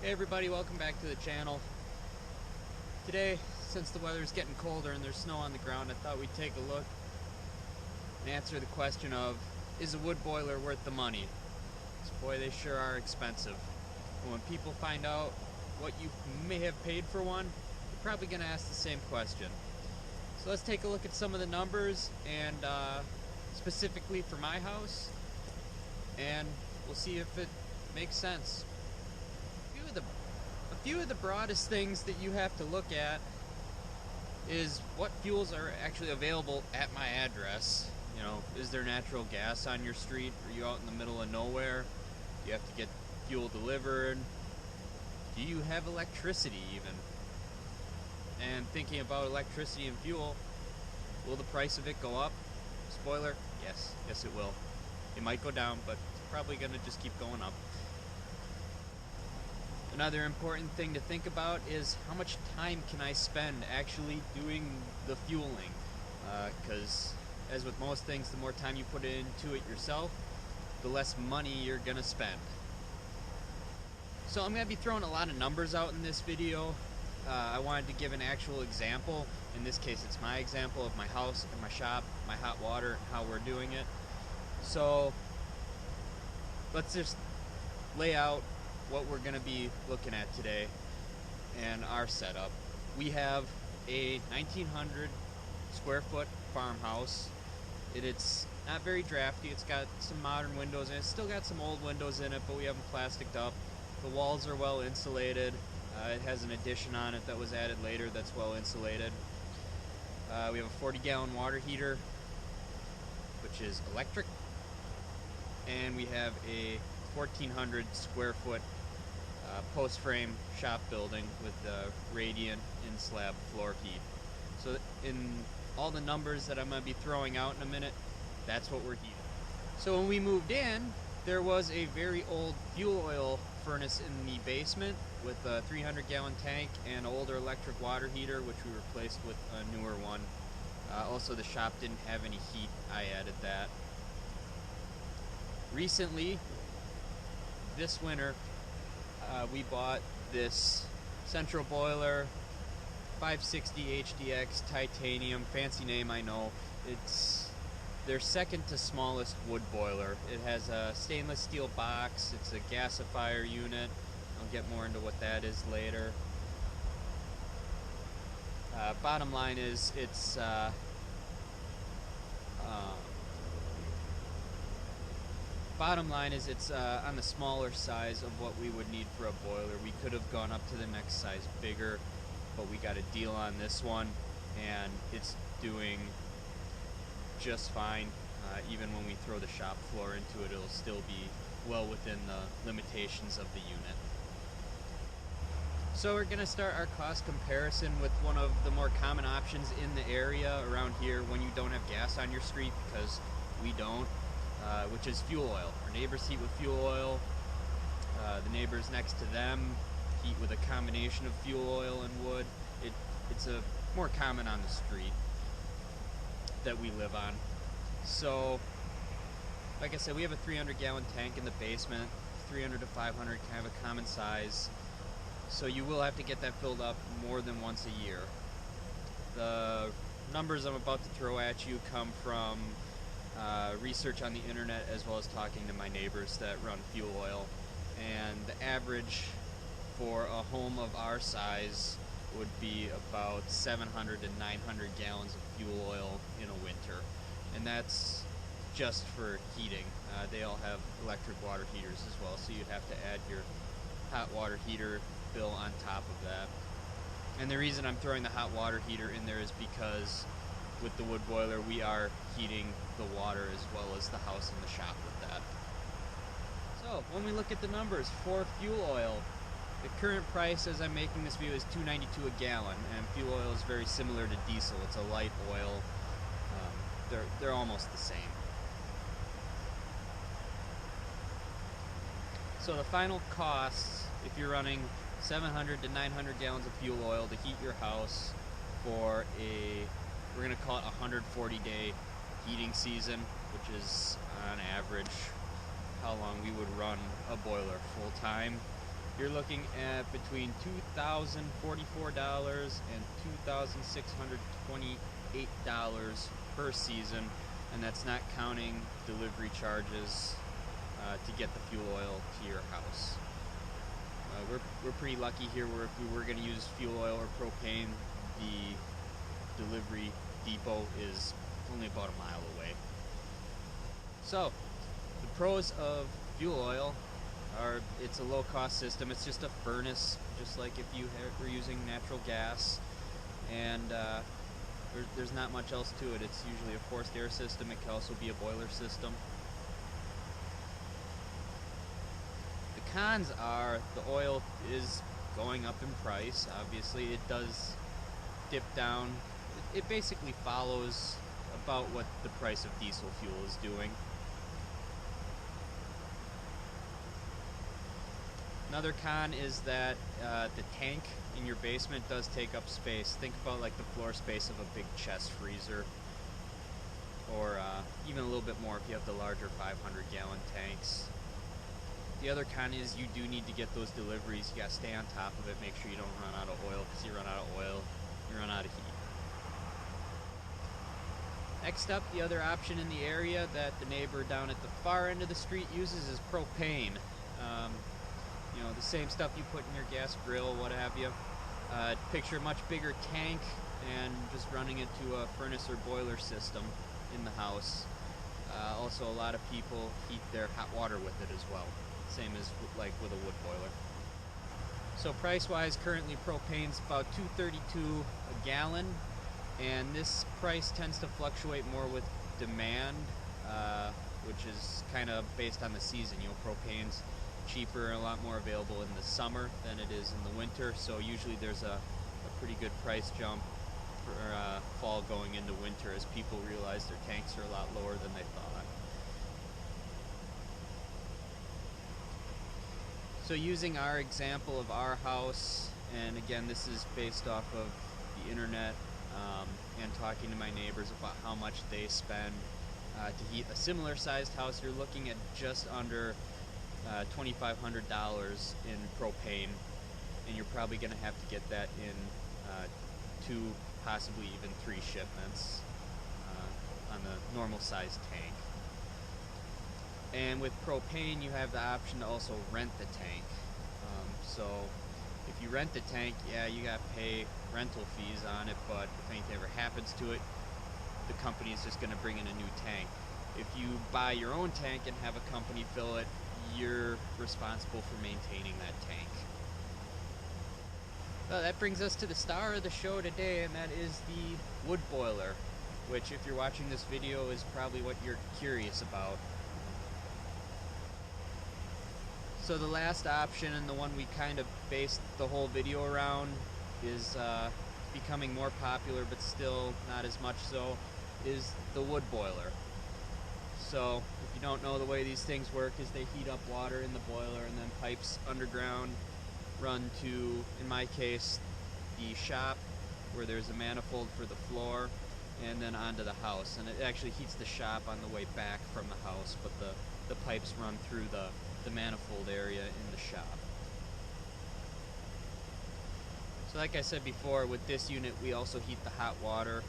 Hey everybody, welcome back to the channel. Today, since the weather's getting colder and there's snow on the ground, I thought we'd take a look and answer the question of, is a wood boiler worth the money? So boy, they sure are expensive. And when people find out what you may have paid for one, they're probably going to ask the same question. So let's take a look at some of the numbers, and specifically for my house, and we'll see if it makes sense. A few of the broadest things that you have to look at is what fuels are actually available at my address. You know, is there natural gas on your street? Are you out in the middle of nowhere? You have to get fuel delivered. Do you have electricity even? And thinking about electricity and fuel, will the price of it go up? Spoiler, yes it will. It might go down, but it's probably going to just keep going up. Another important thing to think about is how much time can I spend actually doing the fueling, because as with most things, the more time you put into it yourself, the less money you're gonna spend. So I'm gonna be throwing a lot of numbers out in this video. I wanted to give an actual example. In this case, it's my example of my house and my shop, my hot water, and how we're doing it. So let's just lay out what we're going to be looking at today and our setup. We have a 1900 square foot farmhouse. It's not very drafty. It's got some modern windows and it's still got some old windows in it, but we have them plasticed up. The walls are well insulated. It has an addition on it that was added later that's well insulated. We have a 40-gallon water heater, which is electric, and we have a 1,400 square foot post frame shop building with radiant in slab floor heat. So in all the numbers that I'm going to be throwing out in a minute, that's what we're heating. So when we moved in, there was a very old fuel oil furnace in the basement with a 300-gallon tank and an older electric water heater, which we replaced with a newer one. Also, the shop didn't have any heat. I added that. Recently, this winter, we bought this central boiler, 560 HDX titanium, fancy name I know. It's their second to smallest wood boiler. It has a stainless steel box. It's a gasifier unit. I'll get more into what that is later. Bottom line is it's on the smaller size of what we would need for a boiler. We could have gone up to the next size bigger, but we got a deal on this one, and it's doing just fine. Even when we throw the shop floor into it, it'll still be well within the limitations of the unit. So we're going to start our cost comparison with one of the more common options in the area around here when you don't have gas on your street, because we don't. Which is fuel oil. Our neighbors heat with fuel oil. The neighbors next to them heat with a combination of fuel oil and wood. It's a more common on the street that we live on. So, like I said, we have a 300-gallon tank in the basement. 300 to 500, kind of a common size. So you will have to get that filled up more than once a year. The numbers I'm about to throw at you come from research on the internet, as well as talking to my neighbors that run fuel oil. And the average for a home of our size would be about 700 to 900 gallons of fuel oil in a winter. And that's just for heating. They all have electric water heaters as well, so you'd have to add your hot water heater bill on top of that. And the reason I'm throwing the hot water heater in there is because with the wood boiler, we are heating the water as well as the house and the shop with that. So, when we look at the numbers for fuel oil, the current price as I'm making this video is $2.92 a gallon, and fuel oil is very similar to diesel. It's a light oil. They're almost the same. So the final costs, if you're running 700 to 900 gallons of fuel oil to heat your house for we're going to call it a 140-day heating season, which is on average how long we would run a boiler full time. you're looking at between $2,044 and $2,628 per season, and that's not counting delivery charges to get the fuel oil to your house. We're pretty lucky here where if we were going to use fuel oil or propane, the delivery depot is only about a mile away. So, the pros of fuel oil are it's a low-cost system. It's just a furnace, just like if you were using natural gas, and there's not much else to it. It's usually a forced air system. It can also be a boiler system. The cons are the oil is going up in price. Obviously, it does dip down. It basically follows about what the price of diesel fuel is doing. Another con is that the tank in your basement does take up space. Think about like the floor space of a big chest freezer, or even a little bit more if you have the larger 500-gallon tanks. The other con is you do need to get those deliveries. You gotta stay on top of it, make sure you don't run out of oil, because you run out of oil, you run out of heat. Next up, the other option in the area that the neighbor down at the far end of the street uses is propane. You know, the same stuff you put in your gas grill, what have you. Picture a much bigger tank and just running it to a furnace or boiler system in the house. Also, a lot of people heat their hot water with it as well, same as like with a wood boiler. So price-wise, currently propane's about $2.32 a gallon, and this price tends to fluctuate more with demand, which is kind of based on the season. You know, propane's cheaper and a lot more available in the summer than it is in the winter, so usually there's a pretty good price jump for fall going into winter as people realize their tanks are a lot lower than they thought. So using our example of our house, and again this is based off of the internet and talking to my neighbors about how much they spend to heat a similar sized house, you're looking at just under $2,500 in propane, and you're probably going to have to get that in 2, possibly even 3 shipments on the normal size tank. And with propane, you have the option to also rent the tank. So if you rent the tank, yeah, you got to pay rental fees on it, but if anything ever happens to it, the company is just going to bring in a new tank. If you buy your own tank and have a company fill it, you're responsible for maintaining that tank. Well, that brings us to the star of the show today, and that is the wood boiler, which if you're watching this video is probably what you're curious about. So the last option, and the one we kind of based the whole video around, is becoming more popular but still not as much so, is the wood boiler. So if you don't know, the way these things work is they heat up water in the boiler, and then pipes underground run to, in my case, the shop where there's a manifold for the floor, and then onto the house. And it actually heats the shop on the way back from the house, but the pipes run through the manifold area in the shop. So like I said before, with this unit we also heat the hot water.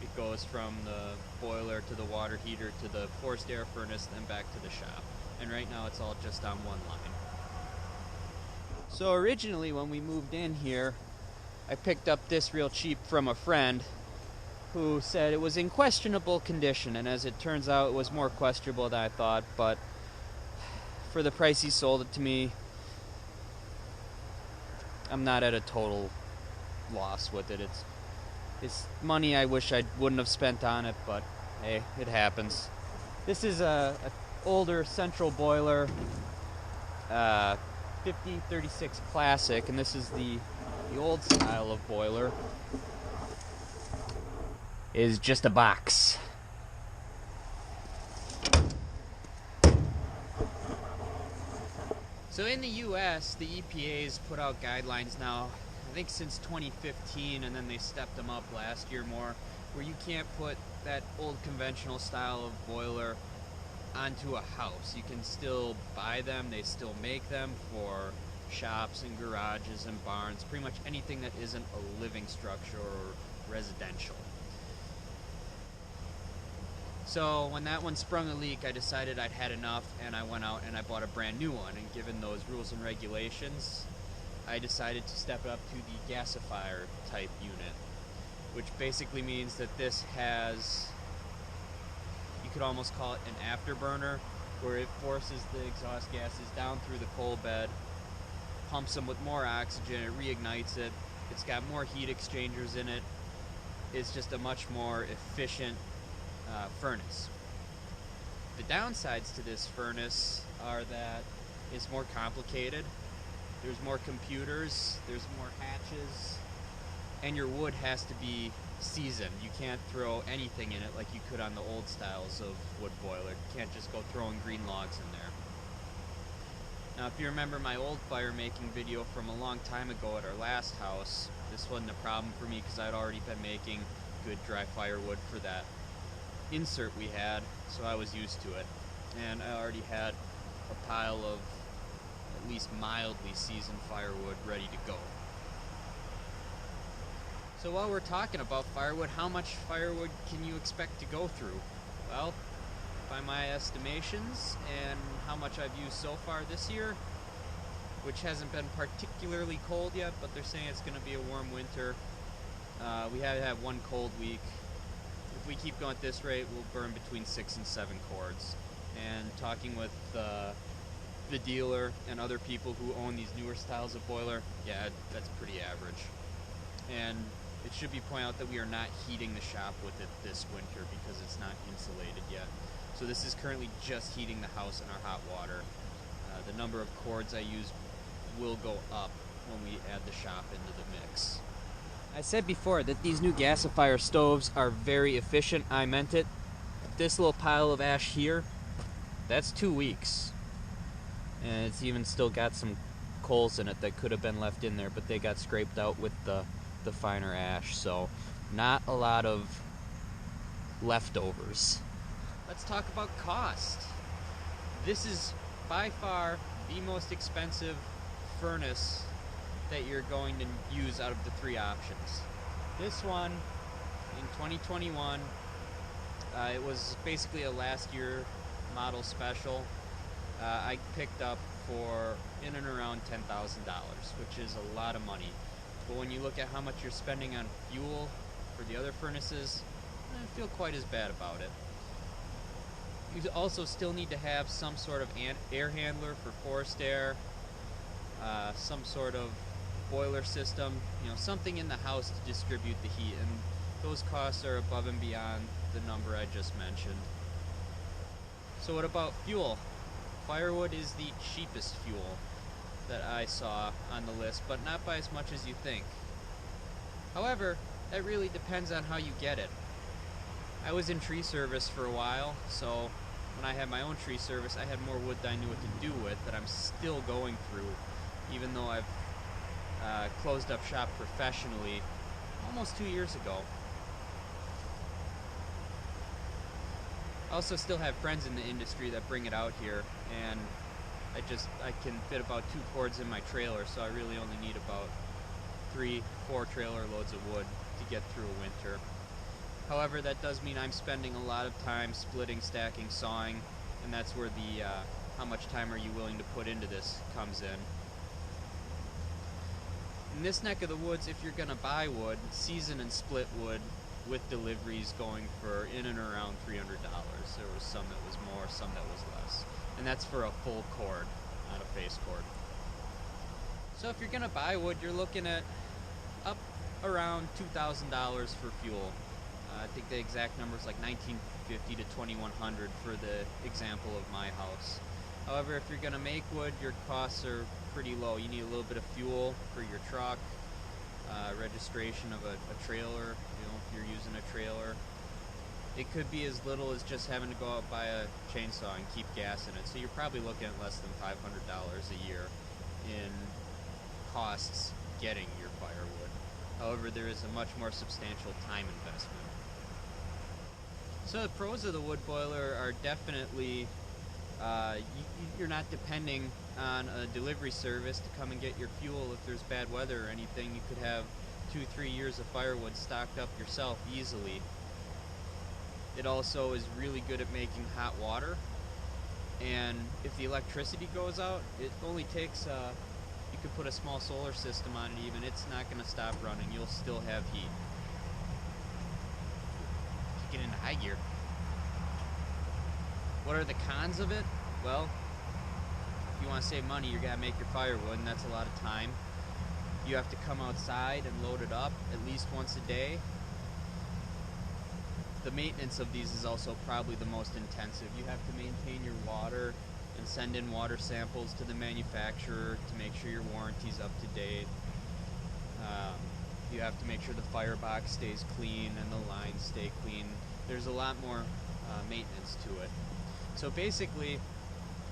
It goes from the boiler to the water heater to the forced air furnace, then back to the shop. And right now it's all just on one line. So originally when we moved in here, I picked up this real cheap from a friend who said it was in questionable condition, and as it turns out it was more questionable than I thought, but for the price he sold it to me, I'm not at a total loss with it. It's money I wish I wouldn't have spent on it, but hey, it happens. This is a older central boiler, 5036 Classic, and this is the old style of boiler. Is just a box. So in the US, the EPA's put out guidelines now, I think since 2015, and then they stepped them up last year more, where you can't put that old conventional style of boiler onto a house. You can still buy them, they still make them for shops and garages and barns, pretty much anything that isn't a living structure or residential. So when that one sprung a leak, I decided I'd had enough, and I went out and I bought a brand new one. And given those rules and regulations, I decided to step up to the gasifier type unit, which basically means that this has, you could almost call it an afterburner, where it forces the exhaust gases down through the coal bed, pumps them with more oxygen, it reignites it, it's got more heat exchangers in it. It's just a much more efficient furnace. The downsides to this furnace are that it's more complicated, there's more computers, there's more hatches, and your wood has to be seasoned. You can't throw anything in it like you could on the old styles of wood boiler. You can't just go throwing green logs in there. Now, if you remember my old fire making video from a long time ago at our last house, this wasn't a problem for me because I'd already been making good dry firewood for that insert we had, so I was used to it. And I already had a pile of at least mildly seasoned firewood ready to go. So while we're talking about firewood, how much firewood can you expect to go through? Well, by my estimations and how much I've used so far this year, which hasn't been particularly cold yet, but they're saying it's going to be a warm winter. We have had one cold week. If we keep going at this rate, we'll burn between 6 and 7 cords. And talking with the dealer and other people who own these newer styles of boiler, yeah, that's pretty average. And it should be pointed out that we are not heating the shop with it this winter because it's not insulated yet. So this is currently just heating the house in our hot water. The number of cords I use will go up when we add the shop into the mix. I said before that these new gasifier stoves are very efficient. I meant it. This little pile of ash here, that's 2 weeks. And it's even still got some coals in it that could have been left in there, but they got scraped out with the finer ash, so not a lot of leftovers. Let's talk about cost. This is by far the most expensive furnace that you're going to use out of the 3 options. This one, in 2021, it was basically a last year model special. I picked up for in and around $10,000, which is a lot of money. But when you look at how much you're spending on fuel for the other furnaces, I don't feel quite as bad about it. You also still need to have some sort of air handler for forced air, some sort of boiler system, something in the house to distribute the heat, and those costs are above and beyond the number I just mentioned. So what about fuel? Firewood is the cheapest fuel that I saw on the list, but not by as much as you think. However, that really depends on how you get it. I was in tree service for a while, so when I had my own tree service, I had more wood than I knew what to do with that I'm still going through, even though I've closed up shop professionally almost 2 years ago. I also still have friends in the industry that bring it out here, and I can fit about 2 cords in my trailer, so I really only need about 3-4 trailer loads of wood to get through a winter. However, that does mean I'm spending a lot of time splitting, stacking, sawing, and that's where the how much time are you willing to put into this comes in. In this neck of the woods, if you're going to buy wood, season and split wood with deliveries going for in and around $300. There was some that was more, some that was less. And that's for a full cord, not a face cord. So if you're going to buy wood, you're looking at up around $2,000 for fuel. I think the exact number is like $1,950 to $2,100 for the example of my house. However, if you're going to make wood, your costs are pretty low. You need a little bit of fuel for your truck, registration of a trailer, if you're using a trailer. It could be as little as just having to go out buy a chainsaw and keep gas in it. So you're probably looking at less than $500 a year in costs getting your firewood. However, there is a much more substantial time investment. So the pros of the wood boiler are definitely You're not depending on a delivery service to come and get your fuel if there's bad weather or anything. You could have 2-3 years of firewood stocked up yourself easily. It also is really good at making hot water, and if the electricity goes out, it only takes you could put a small solar system on it even, it's not going to stop running. You'll still have heat. Get into high gear. What are the cons of it? Well, if you want to save money, you're going to make your firewood, and that's a lot of time. You have to come outside and load it up at least once a day. The maintenance of these is also probably the most intensive. You have to maintain your water and send in water samples to the manufacturer to make sure your warranty's up to date. You have to make sure the firebox stays clean and the lines stay clean. There's a lot more maintenance to it. So basically,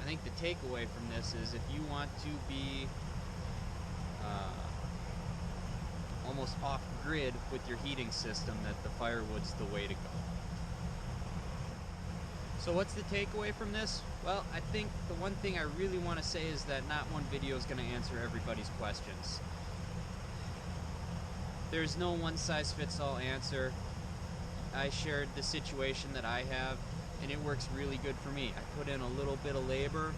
I think the takeaway from this is if you want to be almost off-grid with your heating system, that the firewood's the way to go. So what's the takeaway from this? Well, I think the one thing I really want to say is that not one video is going to answer everybody's questions. There's no one-size-fits-all answer. I shared the situation that I have, and it works really good for me. I put in a little bit of labor.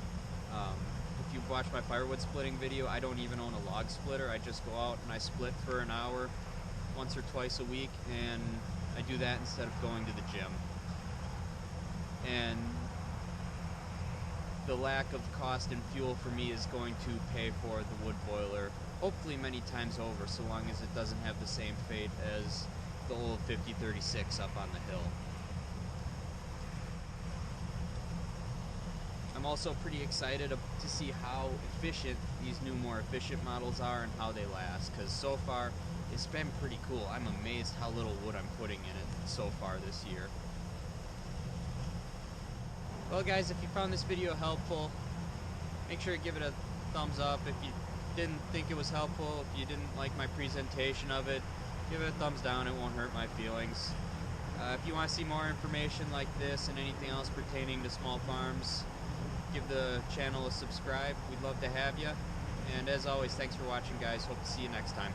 If you've watched my firewood splitting video, I don't even own a log splitter. I just go out and I split for an hour once or twice a week, and I do that instead of going to the gym. And the lack of cost in fuel for me is going to pay for the wood boiler, hopefully many times over, so long as it doesn't have the same fate as the old 5036 up on the hill. I'm also pretty excited to see how efficient these new, more efficient models are and how they last, because so far it's been pretty cool. I'm amazed how little wood I'm putting in it so far this year. Well guys, if you found this video helpful, make sure to give it a thumbs up. If you didn't think it was helpful, if you didn't like my presentation of it, give it a thumbs down. It won't hurt my feelings. If you want to see more information like this and anything else pertaining to small farms, give the channel a subscribe. We'd love to have you. And as always, thanks for watching, guys. Hope to see you next time.